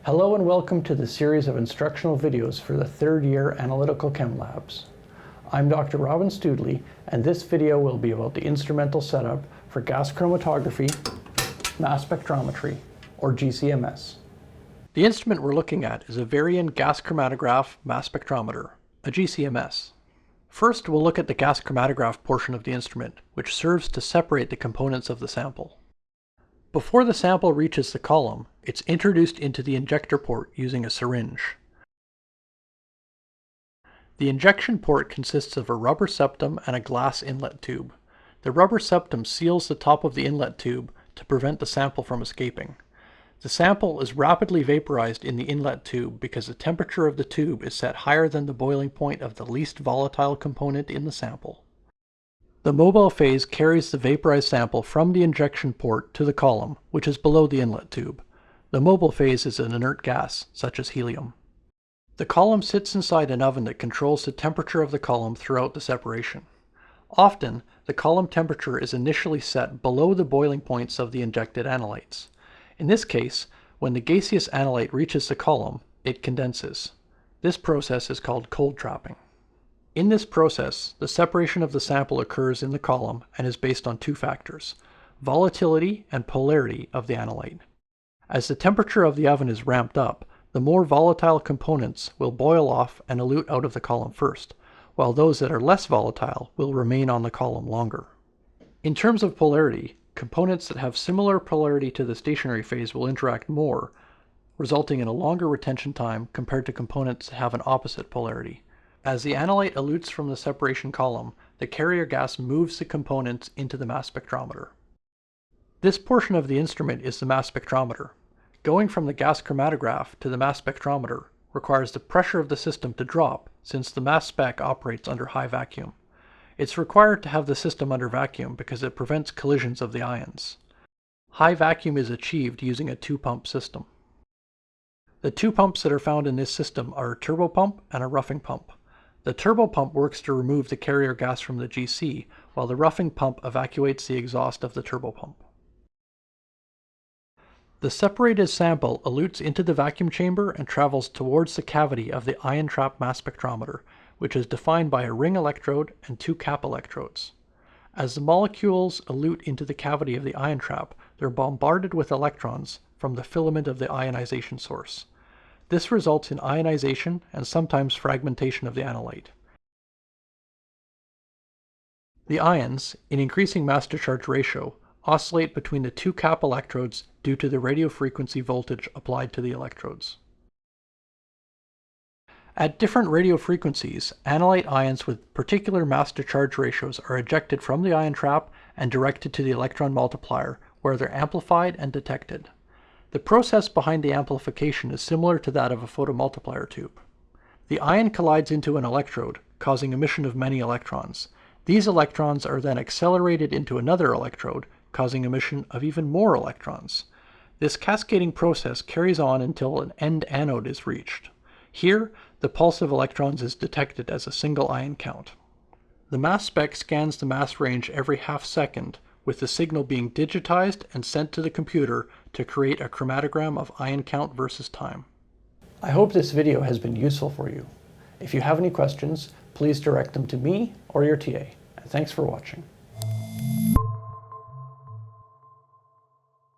Hello and welcome to the series of instructional videos for the third year Analytical Chem Labs. I'm Dr. Robin Studley, and this video will be about the instrumental setup for gas chromatography, mass spectrometry, or GCMS. The instrument we're looking at is a Varian gas chromatograph mass spectrometer, a GCMS. First, we'll look at the gas chromatograph portion of the instrument, which serves to separate the components of the sample. Before the sample reaches the column, it's introduced into the injector port using a syringe. The injection port consists of a rubber septum and a glass inlet tube. The rubber septum seals the top of the inlet tube to prevent the sample from escaping. The sample is rapidly vaporized in the inlet tube because the temperature of the tube is set higher than the boiling point of the least volatile component in the sample. The mobile phase carries the vaporized sample from the injection port to the column, which is below the inlet tube. The mobile phase is an inert gas, such as helium. The column sits inside an oven that controls the temperature of the column throughout the separation. Often, the column temperature is initially set below the boiling points of the injected analytes. In this case, when the gaseous analyte reaches the column, it condenses. This process is called cold trapping. In this process, the separation of the sample occurs in the column and is based on two factors: volatility and polarity of the analyte. As the temperature of the oven is ramped up, the more volatile components will boil off and elute out of the column first, while those that are less volatile will remain on the column longer. In terms of polarity, components that have similar polarity to the stationary phase will interact more, resulting in a longer retention time compared to components that have an opposite polarity. As the analyte elutes from the separation column, the carrier gas moves the components into the mass spectrometer. This portion of the instrument is the mass spectrometer. Going from the gas chromatograph to the mass spectrometer requires the pressure of the system to drop, since the mass spec operates under high vacuum. It's required to have the system under vacuum because it prevents collisions of the ions. High vacuum is achieved using a two-pump system. The two pumps that are found in this system are a turbopump and a roughing pump. The turbopump works to remove the carrier gas from the GC, while the roughing pump evacuates the exhaust of the turbopump. The separated sample elutes into the vacuum chamber and travels towards the cavity of the ion trap mass spectrometer, which is defined by a ring electrode and two cap electrodes. As the molecules elute into the cavity of the ion trap, they're bombarded with electrons from the filament of the ionization source. This results in ionization and sometimes fragmentation of the analyte. The ions, in increasing mass-to-charge ratio, oscillate between the two cap electrodes due to the radiofrequency voltage applied to the electrodes. At different radiofrequencies, analyte ions with particular mass-to-charge ratios are ejected from the ion trap and directed to the electron multiplier, where they're amplified and detected. The process behind the amplification is similar to that of a photomultiplier tube. The ion collides into an electrode, causing emission of many electrons. These electrons are then accelerated into another electrode, causing emission of even more electrons. This cascading process carries on until an end anode is reached. Here, the pulse of electrons is detected as a single ion count. The mass spec scans the mass range every half second, with the signal being digitized and sent to the computer to create a chromatogram of ion count versus time. I hope this video has been useful for you. If you have any questions, please direct them to me or your TA. And thanks for watching.